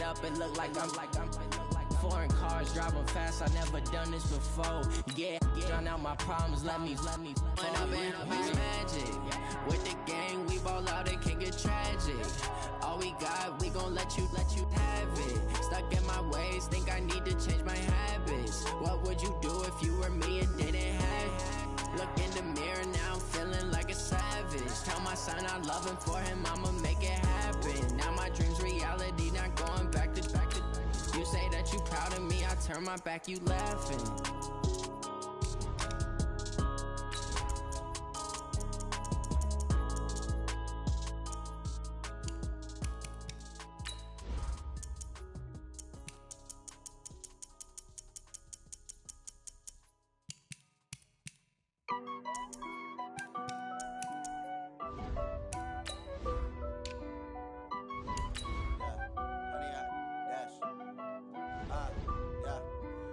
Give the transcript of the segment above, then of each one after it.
up and look like I'm foreign cars driving fast. I never done this before. Yeah, drown out my problems. Let me. When I've been magic with the gang, we ball out. It can get tragic. All we got, we gon' let you have it. Stuck in my ways, think I need to change my habits. What would you do if you were me and didn't have it? Look in the mirror now, I'm feeling like a savage. Tell my son I love him, for him I'ma make it happen. Now my dream's reality, not going back to. You say that you proud of me, I turn my back, you laughing.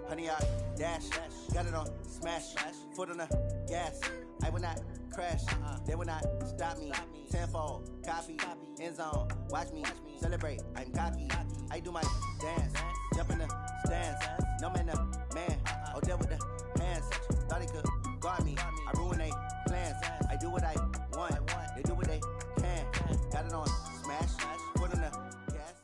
Honey, I dash, got it on smash, foot on the gas. I will not crash, they will not stop me. Tenfold, copy, end zone, watch me celebrate. I'm cocky, I do my dance, jump in the stands. No man, man, oh there with the hands. Thought he could guard me, I ruin they plans. I do what I want, they do what they can. Got it on smash, foot on the gas.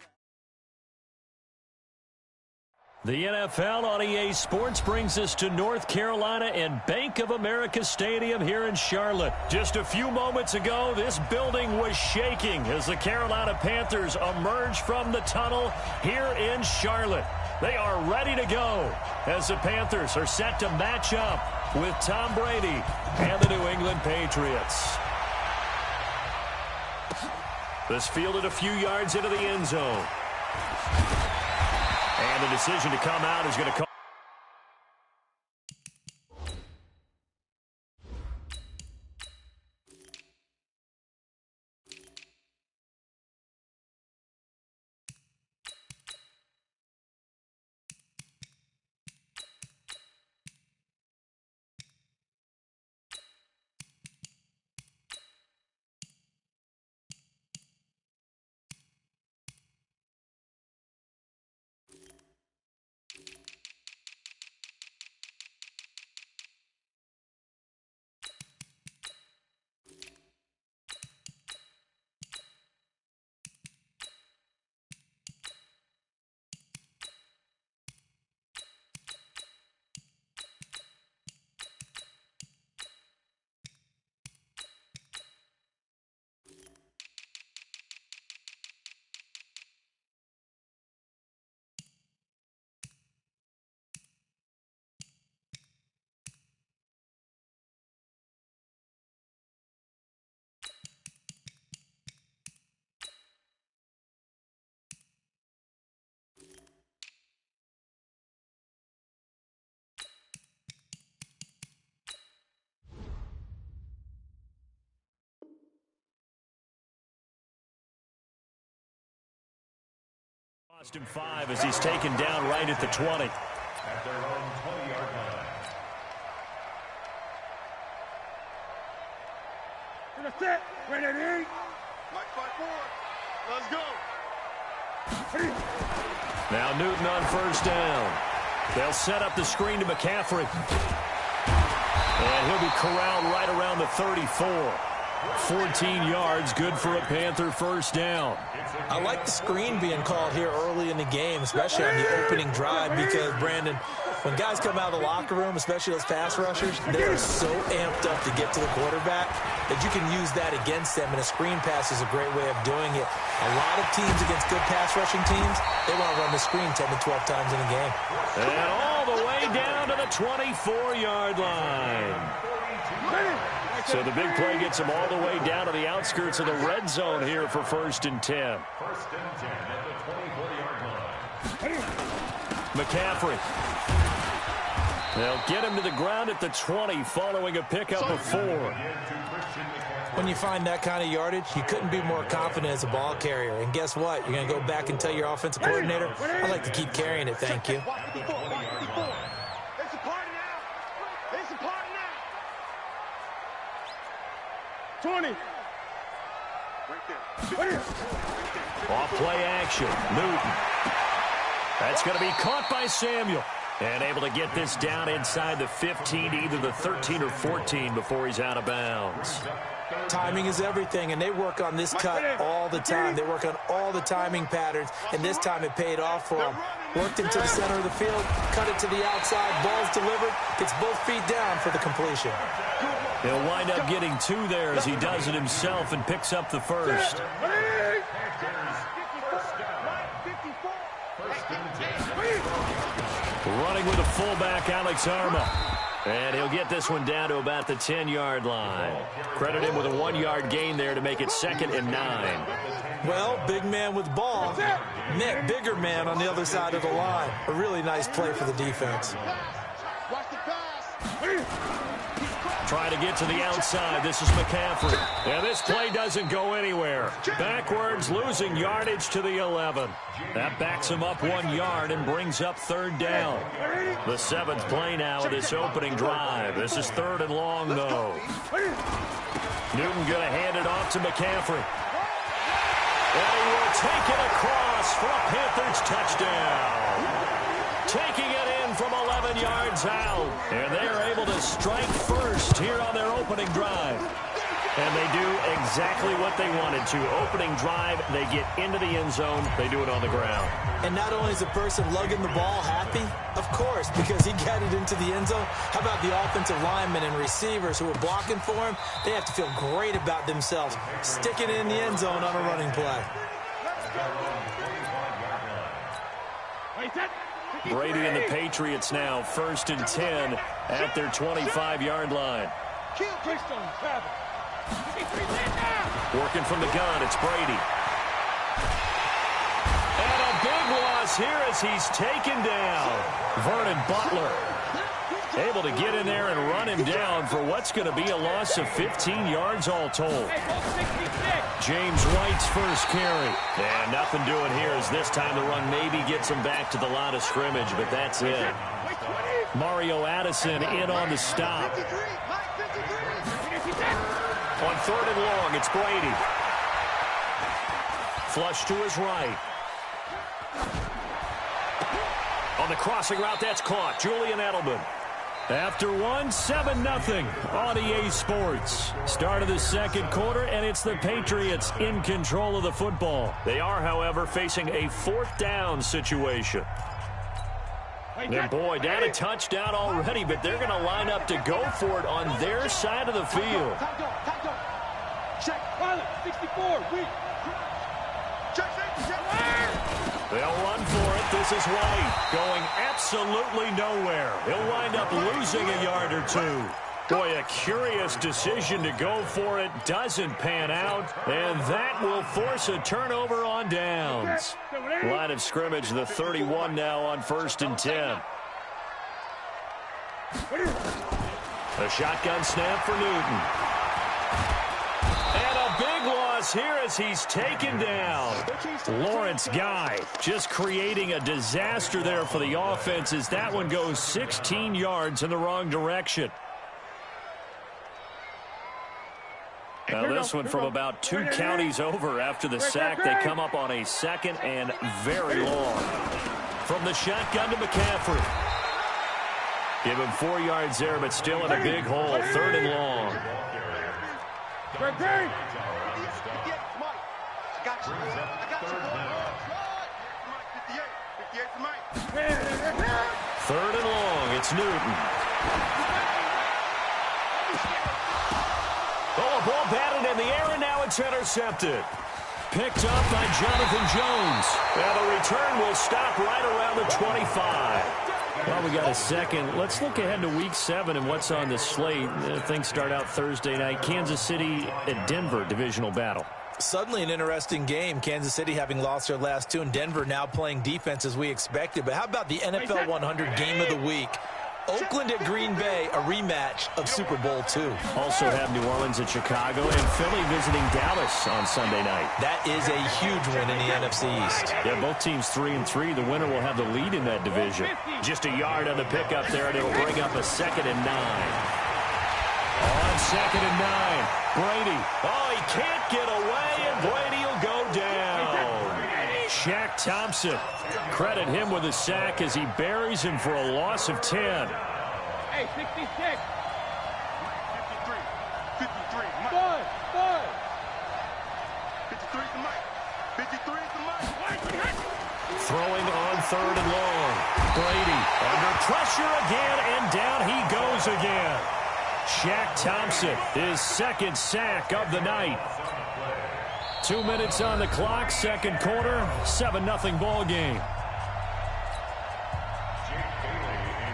The NFL on EA Sports brings us to North Carolina and Bank of America Stadium here in Charlotte. Just a few moments ago, this building was shaking as the Carolina Panthers emerged from the tunnel here in Charlotte. They are ready to go as the Panthers are set to match up with Tom Brady and the New England Patriots. This fielded a few yards into the end zone. And the decision to come out is going to come. Cost him 5 as he's taken down right at the 20. At their own 20-yard line. To the set, ready to eat. Like 5-4. Let's go. Now Newton on first down. They'll set up the screen to McCaffrey. And he'll be corralled right around the 34. 14 yards, good for a Panther first down. I like the screen being called here early in the game, especially on the opening drive, because, Brandon, when guys come out of the locker room, especially those pass rushers, they are so amped up to get to the quarterback that you can use that against them, and a screen pass is a great way of doing it. A lot of teams against good pass rushing teams, they want to run the screen 10 to 12 times in a game. And all the way down to the 24-yard line. So the big play gets him all the way down to the outskirts of the red zone here for 1st and 10. 1st and 10 at the 24-yard line. McCaffrey. They'll get him to the ground at the 20 following a pickup of 4. When you find that kind of yardage, you couldn't be more confident as a ball carrier. And guess what? You're going to go back and tell your offensive coordinator, I'd like to keep carrying it, thank you. It's a party now. 20. Right there. Off play action. Newton. That's going to be caught by Samuel. And able to get this down inside the 15, either the 13 or 14 before he's out of bounds. Timing is everything, and they work on this cut all the time. They work on all the timing patterns, and this time it paid off for them. Worked into the center of the field, cut it to the outside, ball's delivered, gets both feet down for the completion. He'll wind up getting 2 there as he does it himself and picks up the first. Running with a fullback, Alex Arma. And he'll get this one down to about the 10-yard line. Credit him with a 1-yard gain there to make it 2nd and 9. Well, big man with ball. Nick, bigger man on the other side of the line. A really nice play for the defense. Trying to get to the outside. This is McCaffrey. And this play doesn't go anywhere. Backwards, losing yardage to the 11. That backs him up 1 yard and brings up 3rd down. The 7th play now of this opening drive. This is 3rd and long, though. Newton going to hand it off to McCaffrey. And he will take it across for a Panthers touchdown. Taking it in from 11 yards out. And they are able to strike first here on their opening drive. And they do exactly what they wanted to. Opening drive, they get into the end zone. They do it on the ground. And not only is the person lugging the ball happy, of course, because he got it into the end zone. How about the offensive linemen and receivers who are blocking for him? They have to feel great about themselves, sticking it in the end zone on a running play. Brady and the Patriots now 1st and 10 at their 25-yard line. Working from the gun, it's Brady. And a big loss here as he's taken down. Vernon Butler able to get in there and run him down for what's going to be a loss of 15 yards all told. James White's first carry. And nothing doing here as this time the run maybe gets him back to the line of scrimmage, but that's it. Mario Addison in on the stop. On 3rd and long, it's Brady. Flush to his right. On the crossing route, that's caught. Julian Edelman. After 7-0 on EA Sports. Start of the 2nd quarter, and it's the Patriots in control of the football. They are, however, facing a 4th down situation. And boy, down a touchdown already, but they're going to line up to go for it on their side of the field. They'll run for it. This is White going absolutely nowhere. He'll wind up losing a yard or 2. Boy, a curious decision to go for it. Doesn't pan out, and that will force a turnover on downs. Line of scrimmage, the 31 now on 1st and 10. A shotgun snap for Newton. And a big loss here as he's taken down. Lawrence Guy just creating a disaster there for the offense as that one goes 16 yards in the wrong direction. Now this one from about 2 counties over after the sack. They come up on a 2nd and very long. From the shotgun to McCaffrey. Give him 4 yards there, but still in a big hole. 3rd and long. Third and long, it's Newton. Oh, a ball batted in the air, and now it's intercepted. Picked up by Jonathan Jones. And the return will stop right around the 25. Well, we got a second. Let's look ahead to Week 7 and what's on the slate. Things start out Thursday night. Kansas City at Denver, divisional battle. Suddenly an interesting game. Kansas City having lost their last 2, and Denver now playing defense as we expected. But how about the NFL 100 game of the week? Oakland at Green Bay, a rematch of Super Bowl II. Also have New Orleans at Chicago and Philly visiting Dallas on Sunday night. That is a huge win in the NFC East. Yeah, both teams 3-3. The winner will have the lead in that division. Just a yard on the pickup there, and it'll bring up a 2nd and 9. On 2nd and 9, Brady. Oh, he can't get away, and Brady will go down. Shaq Thompson. Credit him with a sack as he buries him for a loss of 10. Hey, 66. 53. 53. Mike. Good. 53 is the Mike. 53 is the Mike. Throwing on 3rd and long. Brady under pressure again, and down he goes again. Shaq Thompson, his 2nd sack of the night. 2 minutes on the clock, 2nd quarter, 7-0 ball game.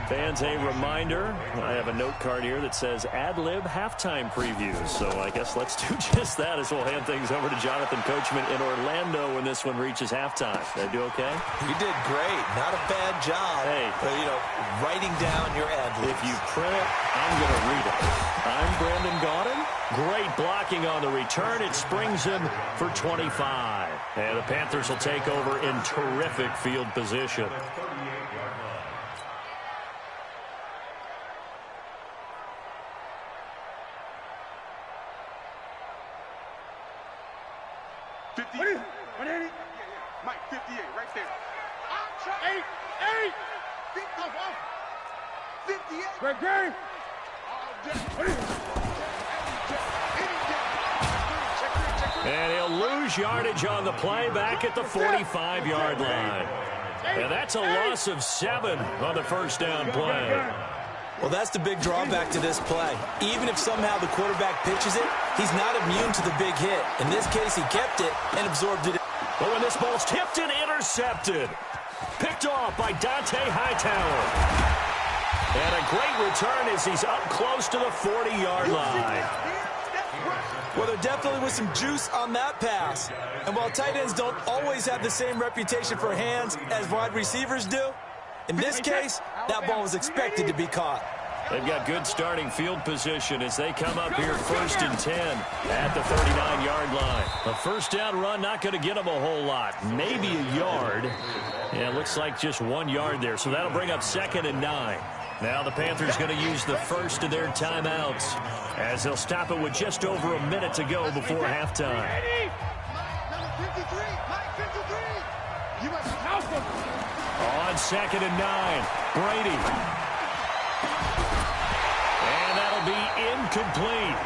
Fans, a reminder, I have a note card here that says ad-lib halftime previews. So I guess let's do just that as we'll hand things over to Jonathan Coachman in Orlando when this one reaches halftime. Did I do okay? You did great. Not a bad job. Hey. But, writing down your ad-libs. If you print it, I'm going to read it. I'm Brandon Gaudin. Great blocking on the return. It springs him for 25. And the Panthers will take over in terrific field position. Mike, 58, right there. 58. Great game. And he'll lose yardage on the play back at the 45-yard line. And that's a loss of 7 on the first down play. Well, that's the big drawback to this play. Even if somehow the quarterback pitches it, he's not immune to the big hit. In this case, he kept it and absorbed it. But when this ball's tipped and intercepted, picked off by Dante Hightower. And a great return as he's up close to the 40-yard line. Well, there definitely was some juice on that pass. And while tight ends don't always have the same reputation for hands as wide receivers do, in this case, that ball was expected to be caught. They've got good starting field position as they come up here 1st and 10 at the 39-yard line. A first down run not going to get them a whole lot. Maybe a yard. Yeah, it looks like just 1 yard there. So that'll bring up 2nd and 9. Now the Panthers going to use the first of their timeouts as they'll stop it with just over a minute to go before halftime. On 2nd and 9, Brady. And that'll be incomplete.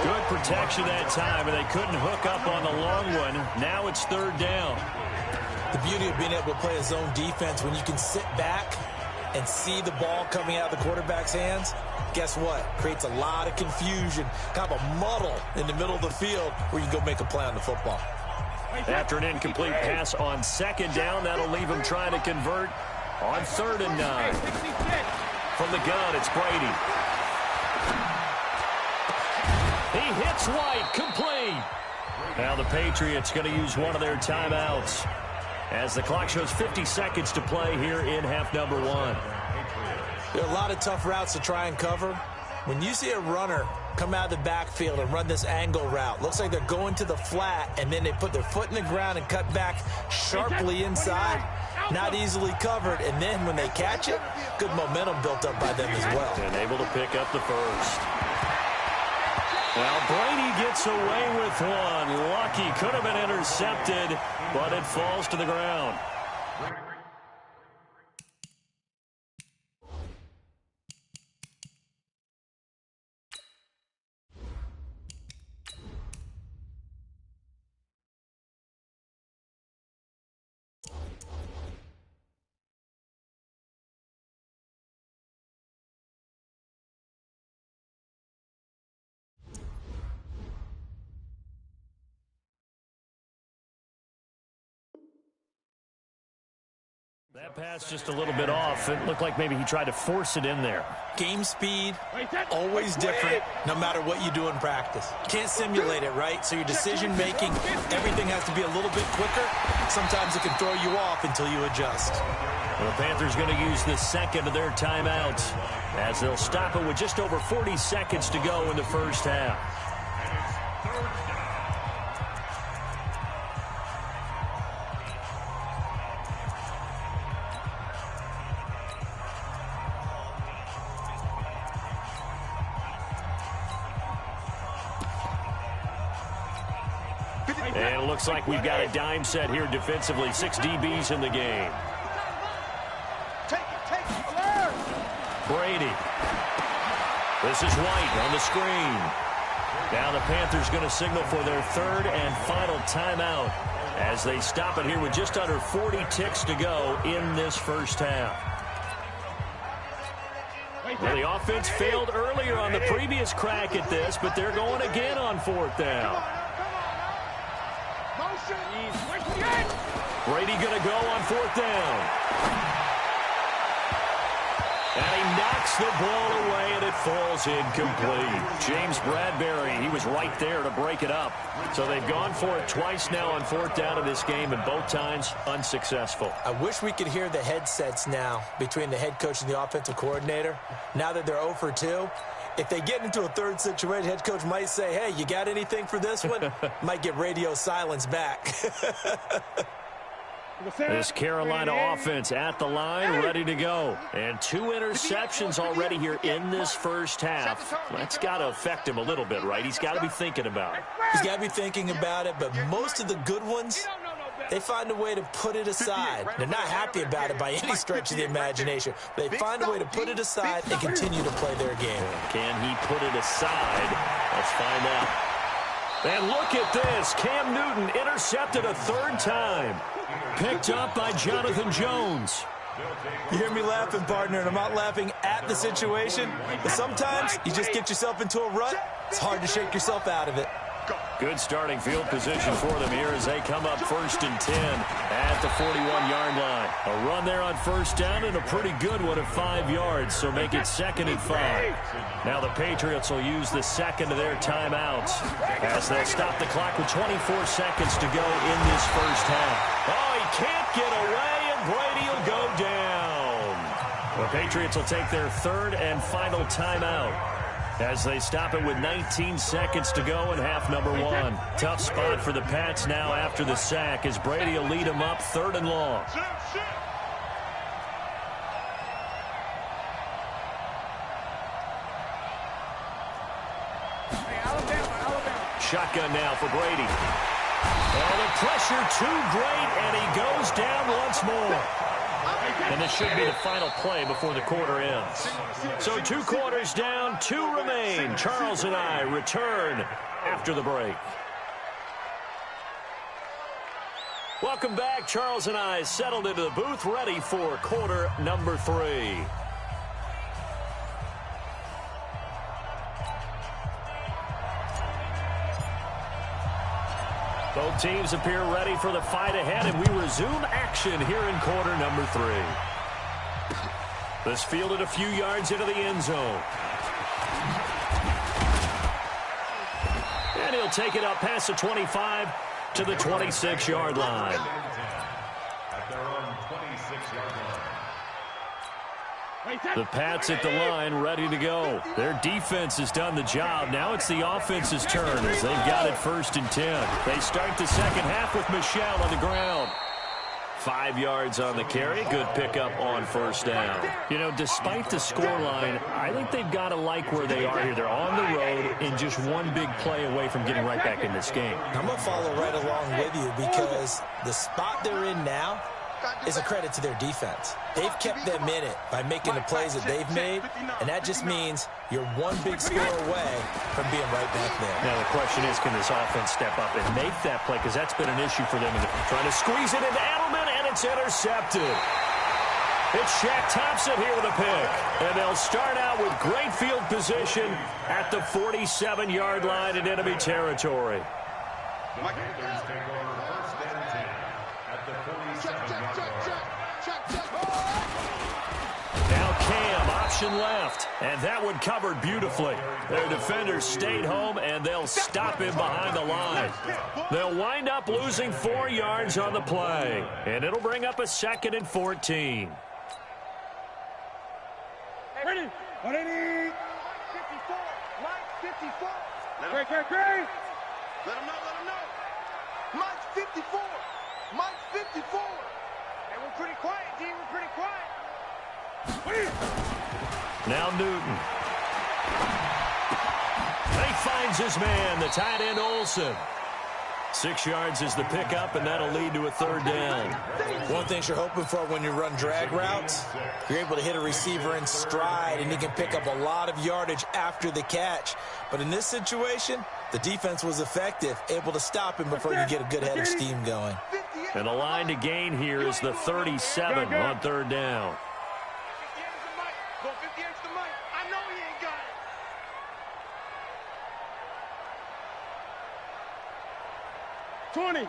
Good protection that time, and they couldn't hook up on the long one. Now it's 3rd down. The beauty of being able to play a zone defense when you can sit back and see the ball coming out of the quarterback's hands, guess what? Creates a lot of confusion, kind of a muddle in the middle of the field where you can go make a play on the football. After an incomplete pass on 2nd down, that'll leave him trying to convert on 3rd and 9. From the gun, it's Brady. He hits White, complete. Now the Patriots going to use one of their timeouts as the clock shows 50 seconds to play here in half number 1. There are a lot of tough routes to try and cover. When you see a runner come out of the backfield and run this angle route, looks like they're going to the flat, and then they put their foot in the ground and cut back sharply inside. Not easily covered, and then when they catch it, good momentum built up by them as well. And able to pick up the first. Well, Brady gets away with one. Lucky, could have been intercepted, but it falls to the ground. That pass just a little bit off. It looked like maybe he tried to force it in there. Game speed, always different, no matter what you do in practice. Can't simulate it, right? So your decision-making, everything has to be a little bit quicker. Sometimes it can throw you off until you adjust. Well, the Panthers going to use the second of their timeouts as they'll stop it with just over 40 seconds to go in the first half. And it looks like we've got a dime set here defensively. 6 DBs in the game. Brady. This is White on the screen. Now the Panthers going to signal for their third and final timeout as they stop it here with just under 40 ticks to go in this first half. Well, the offense failed earlier on the previous crack at this, but they're going again on fourth down. Brady going to go on fourth down. And he knocks the ball away, and it falls incomplete. James Bradbury, he was right there to break it up. So they've gone for it twice now on fourth down in this game, and both times unsuccessful. I wish we could hear the headsets now between the head coach and the offensive coordinator. Now that they're 0 for 2, if they get into a third situation, head coach might say, hey, you got anything for this one? Might get radio silence back. This Carolina offense at the line, ready to go. And 2 interceptions already here in this first half. That's got to affect him a little bit, right? He's got to be thinking about it. He's got to be thinking about it, but most of the good ones, they find a way to put it aside. They're not happy about it by any stretch of the imagination. They find a way to put it aside and continue to play their game. Can he put it aside? Let's find out. And look at this. Cam Newton intercepted a third time. Picked up by Jonathan Jones. You hear me laughing, partner, and I'm not laughing at the situation. But sometimes you just get yourself into a rut. It's hard to shake yourself out of it. Good starting field position for them here as they come up 1st and 10 at the 41-yard line. A run there on first down and a pretty good one at 5 yards, so make it 2nd and 5. Now the Patriots will use the second of their timeouts as they'll stop the clock with 24 seconds to go in this first half. Oh, he can't get away, and Brady will go down. The Patriots will take their third and final timeout as they stop it with 19 seconds to go in half number 1. Tough spot for the Pats now after the sack as Brady will lead them up 3rd and long. Shotgun now for Brady. Oh, the pressure too great, and he goes down once more. And this should be the final play before the quarter ends. So 2 quarters down, 2 remain. Charles and I return after the break. Welcome back. Charles and I settled into the booth, ready for quarter number 3. Both teams appear ready for the fight ahead, and we resume action here in quarter number 3. This fielded a few yards into the end zone. And he'll take it up past the 25 to the 26-yard line. At their own 26-yard line. The Pats at the line, ready to go. Their defense has done the job. Now it's the offense's turn as they've got it 1st and 10. They start the second half with Michel on the ground. 5 yards on the carry. Good pickup on first down. You know, despite the scoreline, I think they've got to like where they are here. They're on the road and just one big play away from getting right back in this game. I'm going to follow right along with you because the spot they're in now is a credit to their defense. They've kept them in it by making the plays that they've made, and that just means you're one big score away from being right back there. Now the question is, can this offense step up and make that play? Because that's been an issue for them. Trying to squeeze it into Edelman, and it's intercepted. It's Shaq Thompson here with a pick. And they'll start out with great field position at the 47-yard line in enemy territory. The Panthers take over 1st and 10 at the 47-yard line. Now Cam, option left, and that one covered beautifully. Their defenders stayed home, and they'll stop him behind the line. They'll wind up losing 4 yards on the play, and it'll bring up a 2nd and 14. Ready? 180. 54. Mike 54. Great. Let him know. Mike's 54. Mike's 54. Hey, we're pretty quiet, D. We're pretty quiet. Now Newton. He finds his man, the tight end Olsen. 6 yards is the pickup, and that'll lead to a 3rd down. One thing you're hoping for when you run drag routes, you're able to hit a receiver in stride, and he can pick up a lot of yardage after the catch. But in this situation, the defense was effective, able to stop him before you get a good head of steam going. And the line to gain here is the 37 on 3rd down. 20.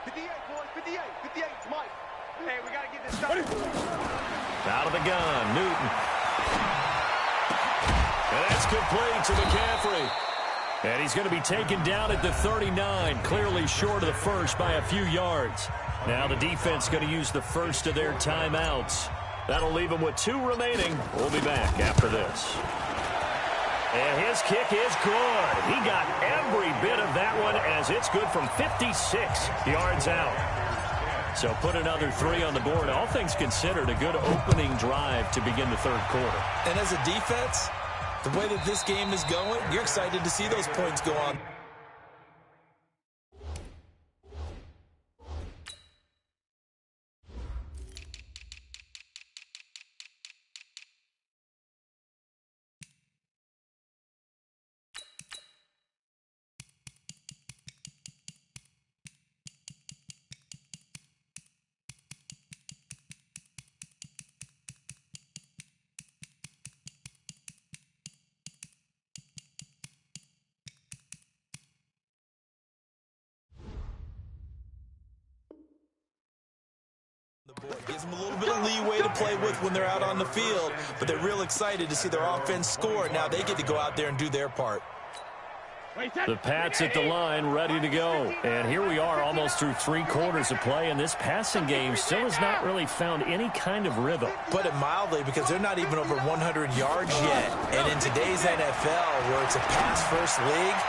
58, boys, 58, 58, Mike. Hey, we got to get this started. Out of the gun, Newton. And that's complete to McCaffrey. And he's going to be taken down at the 39, clearly short of the first by a few yards. Now the defense going to use the first of their timeouts. That'll leave them with 2 remaining. We'll be back after this. And his kick is good. He got every bit of that one as it's good from 56 yards out. So put another 3 on the board. All things considered, a good opening drive to begin the 3rd quarter. And as a defense, the way that this game is going, you're excited to see those points go on. Gives them a little bit of leeway to play with when they're out on the field, but they're real excited to see their offense score. Now they get to go out there and do their part. The Pats at the line, ready to go. And here we are almost through 3 quarters of play, and this passing game still has not really found any kind of rhythm. Put it mildly, because they're not even over 100 yards yet. And in today's NFL, where it's a pass-first league,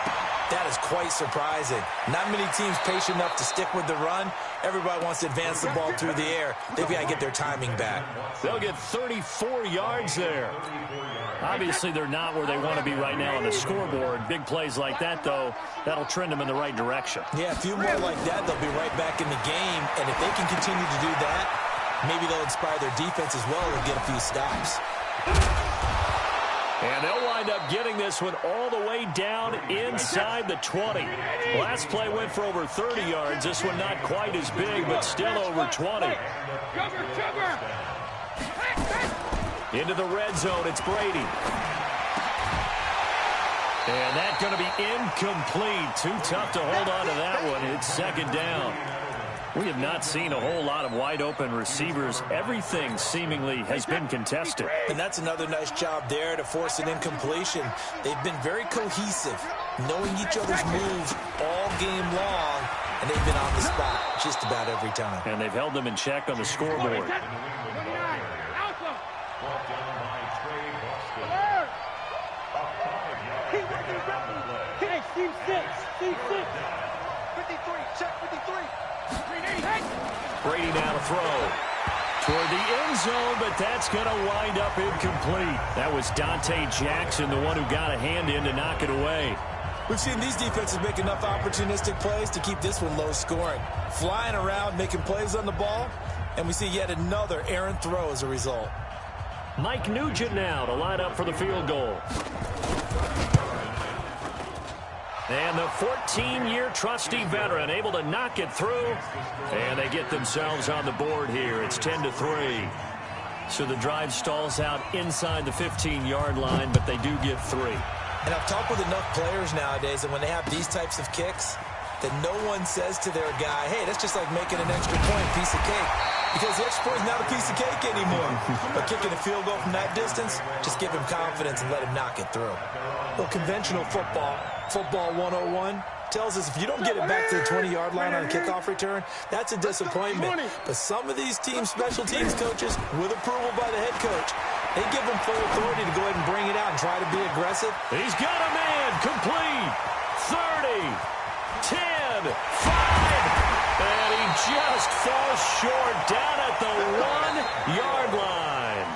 that is quite surprising. Not many teams patient enough to stick with the run. Everybody wants to advance the ball through the air. They've got to get their timing back. They'll get 34 yards there. Obviously, they're not where they want to be right now on the scoreboard. Big plays like that, though, that'll trend them in the right direction. Yeah, a few more like that, they'll be right back in the game. And if they can continue to do that, maybe they'll inspire their defense as well and get a few stops. And they'll wind up getting this one all the way down inside the 20. Last play went for over 30 yards. This one not quite as big, but still over 20. Into the red zone, it's Brady. And that's going to be incomplete. Too tough to hold on to that one. It's 2nd down. We have not seen a whole lot of wide-open receivers. Everything seemingly has been contested. And that's another nice job there to force an incompletion. They've been very cohesive, knowing each other's moves all game long, and they've been on the spot just about every time. And they've held them in check on the scoreboard. Team 6. 53, check 53. Brady now to throw toward the end zone, but that's going to wind up incomplete. That was Dante Jackson, the one who got a hand in to knock it away. We've seen these defenses make enough opportunistic plays to keep this one low scoring. Flying around, making plays on the ball, and we see yet another errant throw as a result. Mike Nugent now to line up for the field goal. And the 14-year trusty veteran able to knock it through. And they get themselves on the board here. It's 10-3. So the drive stalls out inside the 15-yard line, but they do get 3. And I've talked with enough players nowadays that when they have these types of kicks, that no one says to their guy, hey, that's just like making an extra point, piece of cake. Because the extra point is not a piece of cake anymore. But kicking a field goal from that distance, just give him confidence and let him knock it through. Well, conventional football 101, tells us if you don't get it back to the 20-yard line on a kickoff return, that's a disappointment. But some of these special teams coaches, with approval by the head coach, they give them full authority to go ahead and bring it out and try to be aggressive. He's got a man, complete, 30, 10, 5, and he just falls short down at the 1-yard line.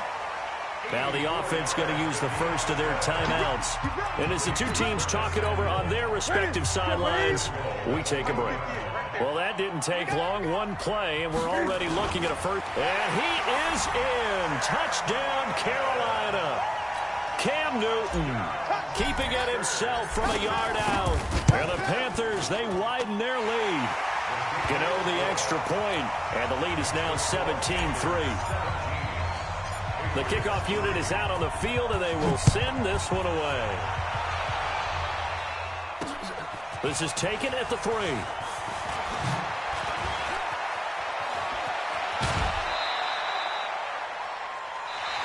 Now the offense going to use the first of their timeouts. And as the two teams talk it over on their respective sidelines, we take a break. Well, that didn't take long. One play, and we're already looking at a first. And he is in. Touchdown, Carolina. Cam Newton keeping it himself from a yard out. And the Panthers, they widen their lead. Gano the extra point, and the lead is now 17-3. The kickoff unit is out on the field, and they will send this one away. This is taken at the 3.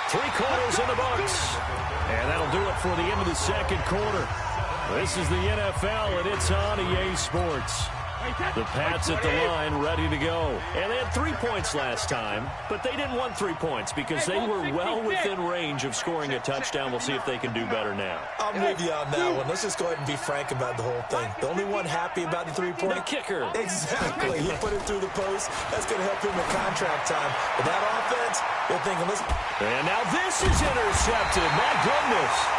Three quarters in the books. And that'll do it for the end of the second quarter. This is the NFL, and it's on EA Sports. The Pats at the line, ready to go. And they had 3 points last time, but they didn't want 3 points because they were well within range of scoring a touchdown. We'll see if they can do better now. I'm with you on that one. Let's just go ahead and be frank about the whole thing. The only one happy about the 3-point? The kicker. Exactly. He put it through the post. That's going to help him in contract time. But that offense, they're thinking, listen. And now this is intercepted. My goodness.